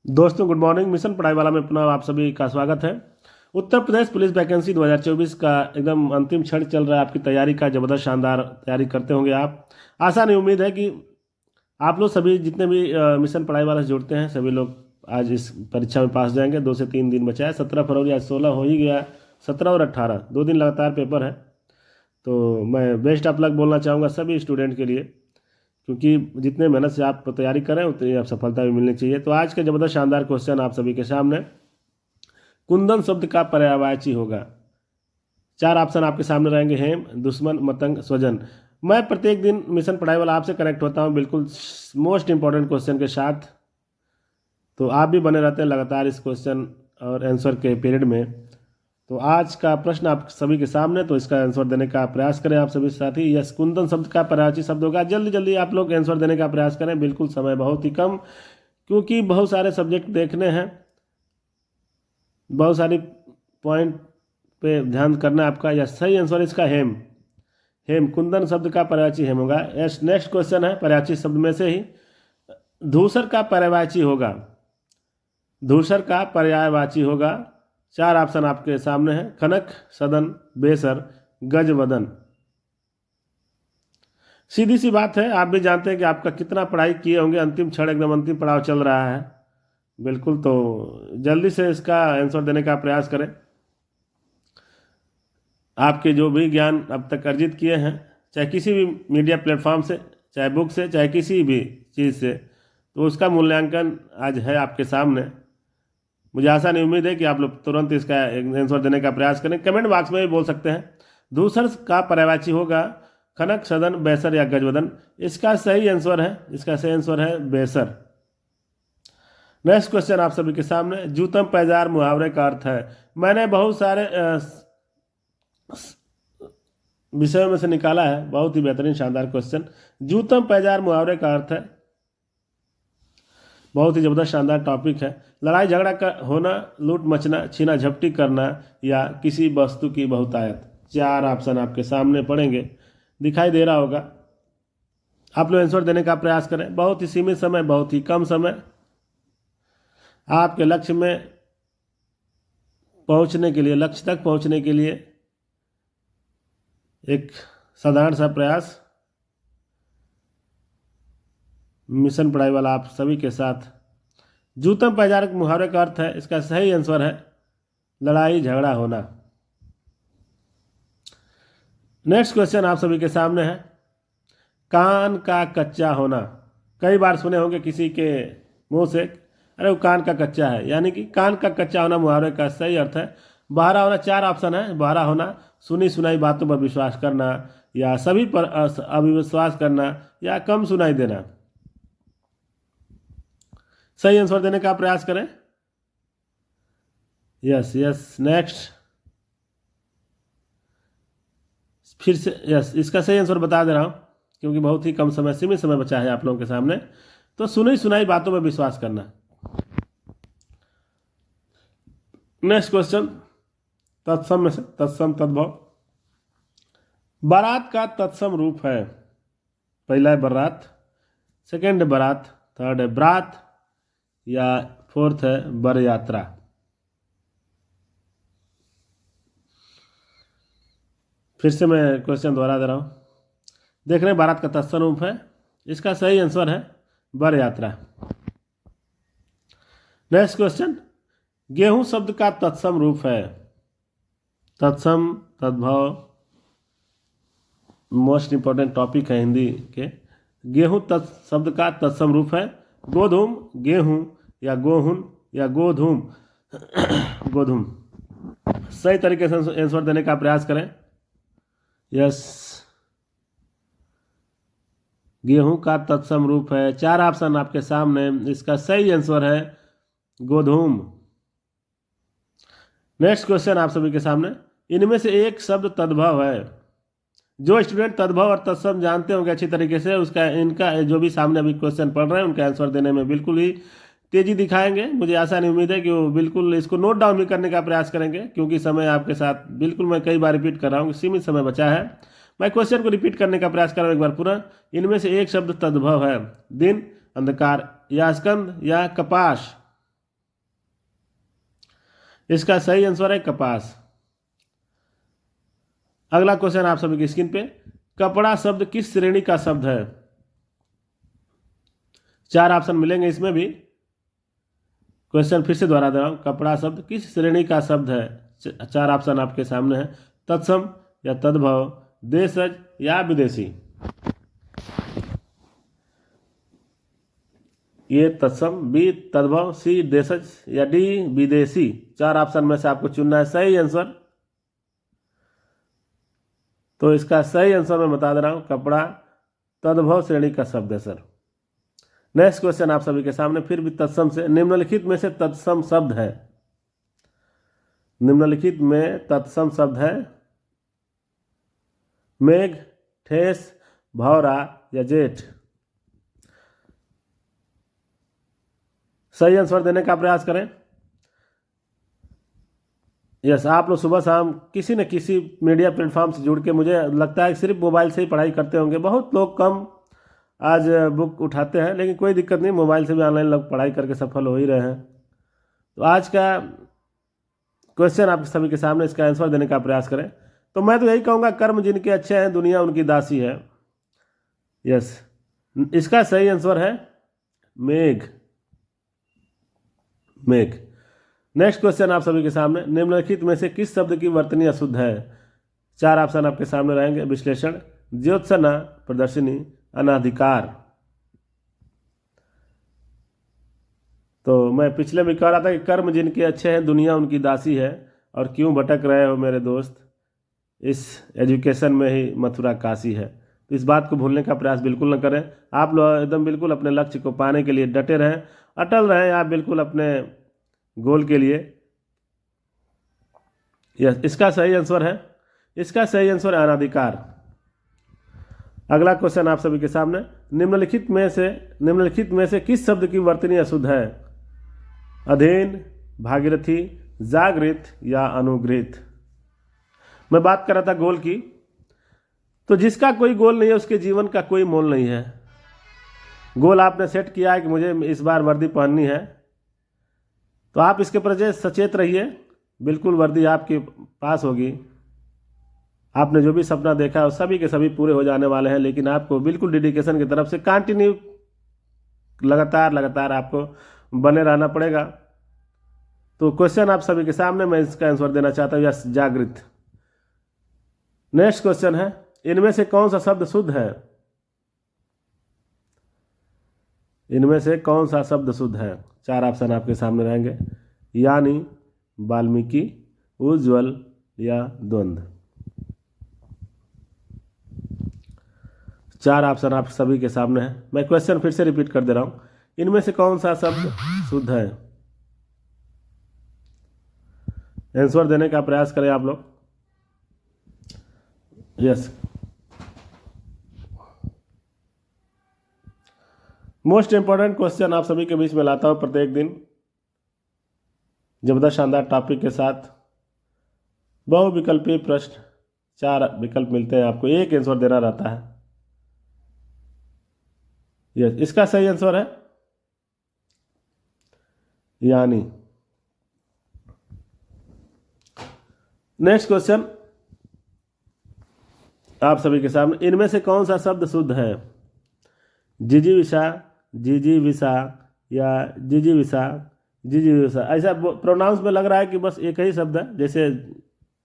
दोस्तों good morning. Mission पढ़ाई वाला में पुनः आप सभी का स्वागत है। उत्तर प्रदेश पुलिस वैकेंसी 2024 का एकदम अंतिम क्षण चल रहा है। आपकी तैयारी का जबरदस्त शानदार तैयारी करते होंगे आप। आशा नहीं उम्मीद है कि आप लोग सभी जितने भी मिशन पढ़ाई वाला से जुड़ते हैं सभी लोग आज इस परीक्षा में पास जाएंगे। 2 से 3 दिन बचा है। 17 फरवरी, आज 16 हो ही गया। 17 और 18 2 दिन लगातार पेपर है। तो मैं बेस्ट ऑफ लक बोलना चाहूँगा सभी स्टूडेंट के लिए, क्योंकि जितने मेहनत से आप तैयारी करें उतनी आप सफलता भी मिलनी चाहिए। तो आज का जबरदस्त शानदार क्वेश्चन आप सभी के सामने, कुंदन शब्द का पर्यायवाची होगा। 4 ऑप्शन आपके सामने रहेंगे, हेम, दुश्मन, मतंग, स्वजन। मैं प्रत्येक दिन मिशन पढ़ाई वाला आपसे कनेक्ट होता हूं बिल्कुल मोस्ट इंपॉर्टेंट क्वेश्चन के साथ। तो आप भी बने रहते हैं लगातार इस क्वेश्चन और आंसर के पीरियड में। तो आज का प्रश्न आप सभी के सामने, तो इसका आंसर देने का प्रयास करें आप सभी साथी। यस, कुंदन शब्द का पर्यायवाची शब्द होगा। जल्दी जल्दी आप लोग आंसर देने का प्रयास करें, बिल्कुल समय बहुत ही कम, क्योंकि बहुत सारे सब्जेक्ट देखने हैं, बहुत सारी पॉइंट पे ध्यान करना है आपका। यस, सही आंसर इसका हेम। हेम, कुंदन शब्द का पर्यायवाची हेम होगा। यस, नेक्स्ट क्वेश्चन है पर्यायवाची शब्द में से ही धूसर का पर्यायवाची होगा। धूसर का पर्यायवाची होगा। 4 ऑप्शन आपके सामने हैं, खनक, सदन, बेसर, गजवदन। सीधी सी बात है, आप भी जानते हैं कि आपका कितना पढ़ाई किए होंगे। अंतिम क्षण, एकदम अंतिम पड़ाव चल रहा है बिल्कुल। तो जल्दी से इसका आंसर देने का प्रयास करें। आपके जो भी ज्ञान अब तक अर्जित किए हैं, चाहे किसी भी मीडिया प्लेटफॉर्म से, चाहे बुक से, चाहे किसी भी चीज़ से, तो उसका मूल्यांकन आज है आपके सामने। मुझे आशा नहीं उम्मीद है कि आप लोग तुरंत इसका आंसर देने का प्रयास करें। कमेंट बॉक्स में भी बोल सकते हैं। दूसर का पर्यायवाची होगा खनक, सदन, बेसर या गजवदन। इसका सही आंसर है बेसर। नेक्स्ट क्वेश्चन आप सभी के सामने, जूतम पैजार मुहावरे का अर्थ है। मैंने बहुत सारे विषयों में से निकाला है, बहुत ही बेहतरीन शानदार क्वेश्चन। जूतम पैजार मुहावरे का अर्थ है, बहुत ही जबरदस्त शानदार टॉपिक है। लड़ाई झगड़ा का होना, लूट मचना, छीना झपटी करना या किसी वस्तु की बहुतायत। 4 ऑप्शन आपके सामने पड़ेंगे, दिखाई दे रहा होगा। आप लोग आंसर देने का प्रयास करें। बहुत ही सीमित समय, बहुत ही कम समय। आपके लक्ष्य में पहुंचने के लिए, लक्ष्य तक पहुंचने के लिए एक साधारण सा प्रयास। मिशन पढ़ाई वाला आप सभी के साथ। जूतम पैजार मुहावरे का अर्थ है, इसका सही आंसर है लड़ाई झगड़ा होना। नेक्स्ट क्वेश्चन आप सभी के सामने है, कान का कच्चा होना। कई बार सुने होंगे किसी के मुंह से, अरे वो कान का कच्चा है, यानी कि कान का कच्चा होना मुहावरे का सही अर्थ है बहरा होना। 4 ऑप्शन है, बहरा होना, सुनी सुनाई बातों पर विश्वास करना या सभी पर अविश्वास करना या कम सुनाई देना। सही आंसर देने का प्रयास करें। यस यस, नेक्स्ट फिर से यस, इसका सही आंसर बता दे रहा हूँ, क्योंकि बहुत ही कम समय, सीमित समय बचा है आप लोगों के सामने। तो सुनी सुनाई बातों पर विश्वास करना। नेक्स्ट क्वेश्चन, तत्सम में से तत्सम तद्भव। बारात का तत्सम रूप है। पहला है बरात, सेकंड है बारात, थर्ड है बरात या फोर्थ है बर यात्रा। फिर से मैं क्वेश्चन दोहरा दे रहा हूँ। देख रहे हैं बारात का तत्सम रूप है, इसका सही आंसर है बर यात्रा। नेक्स्ट क्वेश्चन, गेहूं शब्द का तत्सम रूप है। तत्सम, तद्भव, मोस्ट इंपॉर्टेंट टॉपिक है हिंदी के। गेहूं शब्द का तत्सम रूप है गोधूम, गेहूं या गोहुन या गोधूम। गोधूम। सही तरीके से आंसर देने का प्रयास करें। यस, गेहूं का तत्सम रूप है। 4 ऑप्शन आपके सामने, इसका सही आंसर है गोधूम। नेक्स्ट क्वेश्चन आप सभी के सामने, इनमें से एक शब्द तद्भव है। जो स्टूडेंट तद्भव और तत्सम जानते होंगे अच्छी तरीके से, उसका इनका जो भी सामने अभी क्वेश्चन पढ़ रहे हैं उनका आंसर देने में बिल्कुल ही तेजी दिखाएंगे। मुझे आशा नहीं उम्मीद है कि वो बिल्कुल इसको नोट डाउन भी करने का प्रयास करेंगे, क्योंकि समय आपके साथ बिल्कुल, मैं कई बार रिपीट कर रहा हूँ, सीमित समय बचा है। मैं क्वेश्चन को रिपीट करने का प्रयास कर रहा हूँ एक बार पुनः। इनमें से एक शब्द तद्भव है। दिन, अंधकार या स्कंद या कपाश। इसका सही आंसर है कपास। अगला क्वेश्चन आप सभी की स्क्रीन पे, कपड़ा शब्द किस श्रेणी का शब्द है? 4 ऑप्शन मिलेंगे इसमें भी। क्वेश्चन फिर से दोहरा दे रहा हूं, कपड़ा शब्द किस श्रेणी का शब्द है? 4 ऑप्शन आपके सामने है, तत्सम या तद्भव, देशज या विदेशी। ये तत्सम, बी तद्भव, सी देशज या डी विदेशी। 4 ऑप्शन में से आपको चुनना है सही आंसर। तो इसका सही आंसर मैं बता दे रहा हूं, कपड़ा तद्भव श्रेणी का शब्द है सर। नेक्स्ट क्वेश्चन आप सभी के सामने फिर भी तत्सम से, निम्नलिखित में से तत्सम शब्द है। निम्नलिखित में तत्सम शब्द है मेघ, ठेस, भौरा या जेठ। सही आंसर देने का प्रयास करें। यस, आप लोग सुबह शाम किसी न किसी मीडिया प्लेटफॉर्म से जुड़ के, मुझे लगता है सिर्फ मोबाइल से ही पढ़ाई करते होंगे। बहुत लोग कम आज बुक उठाते हैं, लेकिन कोई दिक्कत नहीं, मोबाइल से भी ऑनलाइन लोग पढ़ाई करके सफल हो ही रहे हैं। तो आज का क्वेश्चन आप सभी के सामने, इसका आंसर देने का प्रयास करें। तो मैं तो यही कहूँगा, कर्म जिनके अच्छे हैं दुनिया उनकी दासी है। यस, इसका सही आंसर है मेघ। मेघ। नेक्स्ट क्वेश्चन आप सभी के सामने, निम्नलिखित में से किस शब्द की वर्तनी अशुद्ध है? 4 ऑप्शन आपके सामने रहेंगे, विश्लेषण, ज्योत्सना, प्रदर्शनी, अनाधिकार। तो मैं पिछले में कह रहा था कि कर्म जिनके अच्छे हैं दुनिया उनकी दासी है, और क्यों भटक रहे हो मेरे दोस्त, इस एजुकेशन में ही मथुरा काशी है। तो इस बात को भूलने का प्रयास बिल्कुल न करें। आप लोग एकदम बिल्कुल अपने लक्ष्य को पाने के लिए डटे रहें, अटल रहें आप बिल्कुल अपने गोल के लिए। यस, इसका सही आंसर है, इसका सही आंसर है अनाधिकार। अगला क्वेश्चन आप सभी के सामने, निम्नलिखित में से किस शब्द की वर्तनी अशुद्ध है? अधीन, भागीरथी, जागृत या अनुगृहित। मैं बात कर रहा था गोल की। तो जिसका कोई गोल नहीं है उसके जीवन का कोई मोल नहीं है। गोल आपने सेट किया है कि मुझे इस बार वर्दी पहननी है, तो आप इसके प्रति सचेत रहिए, बिल्कुल वर्दी आपके पास होगी। आपने जो भी सपना देखा है सभी के सभी पूरे हो जाने वाले हैं, लेकिन आपको बिल्कुल डेडिकेशन की तरफ से कंटिन्यू लगातार आपको बने रहना पड़ेगा। तो क्वेश्चन आप सभी के सामने मैं इसका आंसर देना चाहता हूँ, यस, जागृत। नेक्स्ट क्वेश्चन है, इनमें से कौन सा शब्द शुद्ध है? इनमें से कौन सा शब्द शुद्ध है? 4 ऑप्शन आपके सामने रहेंगे, यानी, वाल्मीकि, उज्ज्वल या द्वंद्व। 4 ऑप्शन आप सभी के सामने है। मैं क्वेश्चन फिर से रिपीट कर दे रहा हूं, इनमें से कौन सा शब्द शुद्ध है? आंसर देने का प्रयास करें आप लोग। यस, मोस्ट इंपॉर्टेंट क्वेश्चन आप सभी के बीच में लाता हूं प्रत्येक दिन, जबरदस्त शानदार टॉपिक के साथ। बहुविकल्पीय प्रश्न, 4 विकल्प मिलते हैं आपको, एक आंसर देना रहता है। यस, इसका सही आंसर है यानी। नेक्स्ट क्वेश्चन आप सभी के सामने, इनमें से कौन सा शब्द शुद्ध है? जिजीविषा, जिजीविषा या जिजीविषा, जिजीविषा। ऐसा प्रोनाउंस में लग रहा है कि बस एक ही शब्द है जैसे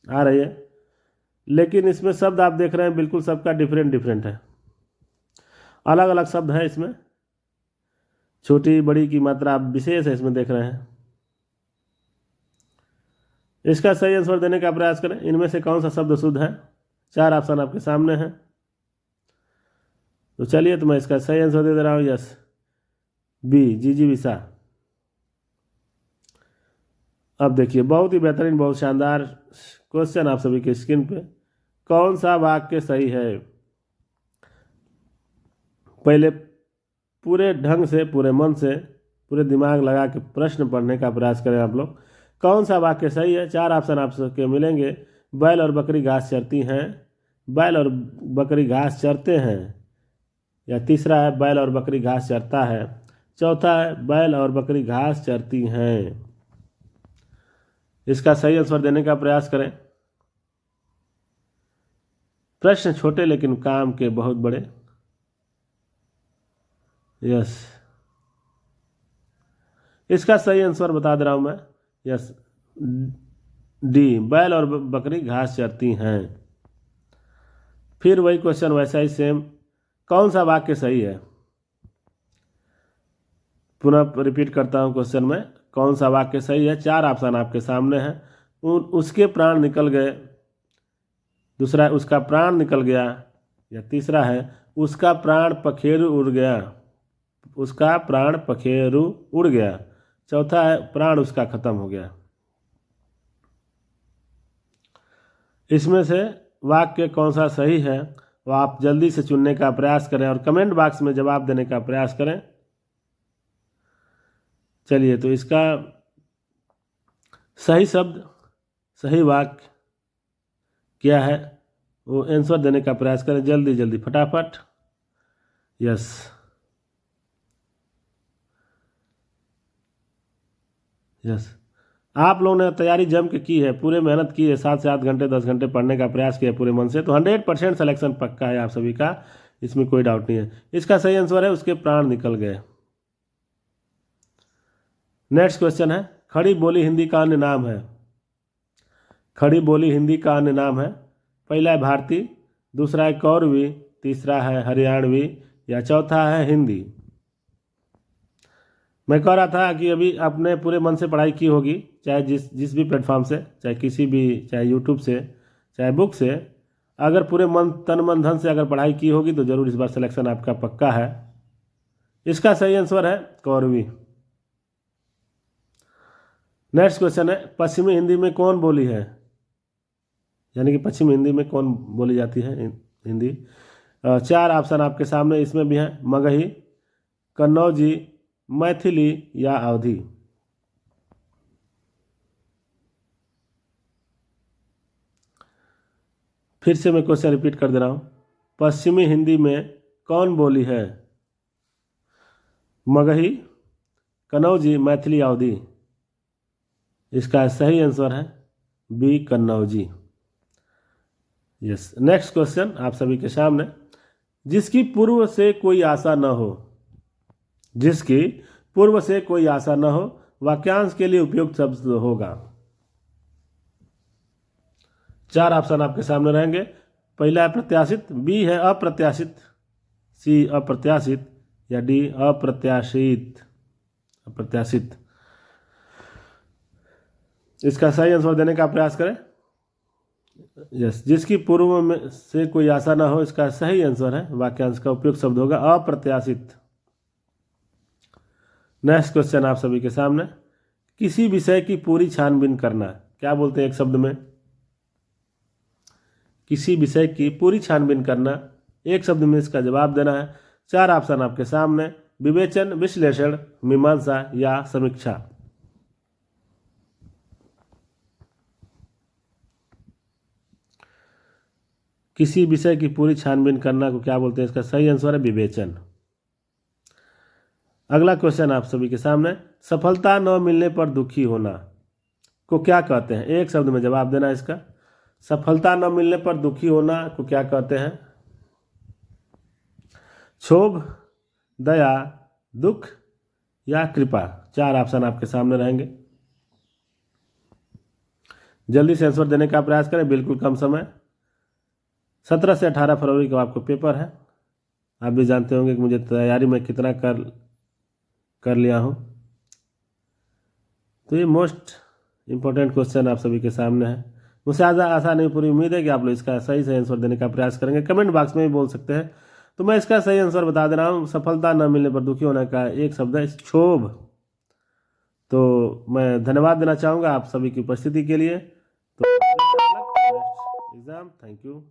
आ रही है, लेकिन इसमें शब्द आप देख रहे हैं बिल्कुल सबका डिफरेंट है, अलग अलग शब्द है इसमें। छोटी बड़ी की मात्रा आप विशेष है इसमें देख रहे हैं। इसका सही आंसर देने का प्रयास करें, इनमें से कौन सा शब्द शुद्ध है? 4 ऑप्शन आपके सामने हैं। तो चलिए, तो मैं इसका सही आंसर दे रहा हूँ, यस, बी, जिजीविषा। अब देखिए, बहुत ही बेहतरीन, बहुत शानदार क्वेश्चन आप सभी के स्क्रीन पे, कौन सा वाक्य सही है? पहले पूरे ढंग से, पूरे मन से, पूरे दिमाग लगा के प्रश्न पढ़ने का प्रयास करें आप लोग। कौन सा वाक्य सही है? 4 ऑप्शन आपके मिलेंगे, बैल और बकरी घास चरती हैं, बैल और बकरी घास चरते हैं, या तीसरा है बैल और बकरी घास चरता है, 4था है बैल और बकरी घास चरती हैं। इसका सही आंसर देने का प्रयास करें। प्रश्न छोटे लेकिन काम के बहुत बड़े। यस, इसका सही आंसर बता दे रहा हूं मैं। यस, डी, बैल और बकरी घास चरती हैं। फिर वही क्वेश्चन वैसा ही सेम, कौन सा वाक्य सही है? पुनः रिपीट करता हूं क्वेश्चन में, कौन सा वाक्य सही है? 4 ऑप्शन आपके सामने हैं। उसके प्राण निकल गए, दूसरा उसका प्राण निकल गया, या तीसरा है उसका प्राण पखेरु उड़ गया, उसका प्राण पखेरु उड़ गया, चौथा है प्राण उसका खत्म हो गया। इसमें से वाक्य कौन सा सही है वो आप जल्दी से चुनने का प्रयास करें और कमेंट बॉक्स में जवाब देने का प्रयास करें। चलिए, तो इसका सही शब्द, सही वाक्य क्या है वो आंसर देने का प्रयास करें, जल्दी जल्दी फटाफट। यस, यस, आप लोगों ने तैयारी जम के की है, पूरे मेहनत की है, 7 से 8 घंटे 10 घंटे पढ़ने का प्रयास किया है पूरे मन से, तो 100% सिलेक्शन पक्का है आप सभी का, इसमें कोई डाउट नहीं है। इसका सही आंसर है उसके प्राण निकल गए। नेक्स्ट क्वेश्चन है, खड़ी बोली हिंदी का अन्य नाम है। खड़ी बोली हिंदी का अन्य नाम है। पहला है भारती, दूसरा है कौरवी, तीसरा है हरियाणवी, या चौथा है हिंदी। मैं कह रहा था कि अभी आपने पूरे मन से पढ़ाई की होगी, चाहे जिस भी प्लेटफॉर्म से, चाहे किसी भी, चाहे यूट्यूब से, चाहे बुक से, अगर पूरे मन तन मन धन से अगर पढ़ाई की होगी तो जरूर इस बार सिलेक्शन आपका पक्का है। इसका सही आंसर है कौरवी। नेक्स्ट क्वेश्चन है, पश्चिमी हिंदी में कौन बोली है? यानी कि पश्चिमी हिंदी में कौन बोली जाती है हिंदी? 4 ऑप्शन आपके सामने, इसमें भी है मगही, कन्नौजी, मैथिली या अवधी। फिर से मैं क्वेश्चन रिपीट कर दे रहा हूं, पश्चिमी हिंदी में कौन बोली है? मगही, कन्नौजी, मैथिली, अवधी। इसका सही आंसर है B, Kannauji. Yes, next question आप सभी के सामने, जिसकी पूर्व से कोई आशा न हो, जिसकी पूर्व से कोई आशा न हो, वाक्यांश के लिए उपयुक्त शब्द होगा। 4 ऑप्शन आपके सामने रहेंगे। पहला है प्रत्याशित, बी है अप्रत्याशित, सी अप्रत्याशित, या डी अप्रत्याशित। अप्रत्याशित। इसका सही आंसर देने का प्रयास करें। यस, जिसकी पूर्व में से कोई आशा ना हो, इसका सही आंसर है, वाक्यांश का उपयुक्त शब्द होगा अप्रत्याशित। नेक्स्ट क्वेश्चन आप सभी के सामने, किसी विषय की पूरी छानबीन करना, क्या बोलते हैं एक शब्द में? किसी विषय की पूरी छानबीन करना, एक शब्द में इसका जवाब देना है। 4 ऑप्शन आपके सामने, विवेचन, विश्लेषण, मीमांसा या समीक्षा। किसी विषय की पूरी छानबीन करना को क्या बोलते हैं? इसका सही आंसर है विवेचन। अगला क्वेश्चन आप सभी के सामने, सफलता न मिलने पर दुखी होना को क्या कहते हैं? एक शब्द में जवाब देना इसका। सफलता न मिलने पर दुखी होना को क्या कहते हैं? क्षोभ, दया, दुख या कृपा। 4 ऑप्शन आपके सामने रहेंगे, जल्दी से आंसर देने का प्रयास करें, बिल्कुल कम समय। 17 से 18 फरवरी को आपको पेपर है। आप भी जानते होंगे कि मुझे तैयारी में कितना कर लिया हूँ। तो ये मोस्ट इम्पोर्टेंट क्वेश्चन आप सभी के सामने है। मुझसे आशा नहीं, पूरी उम्मीद है कि आप लोग इसका सही से आंसर देने का प्रयास करेंगे। कमेंट बॉक्स में भी बोल सकते हैं। तो मैं इसका सही आंसर बता दे रहा हूँ, सफलता न मिलने पर दुखी होने का एक शब्द है क्षोभ। तो मैं धन्यवाद देना चाहूँगा आप सभी की उपस्थिति के लिए। तो एग्जाम, थैंक यू।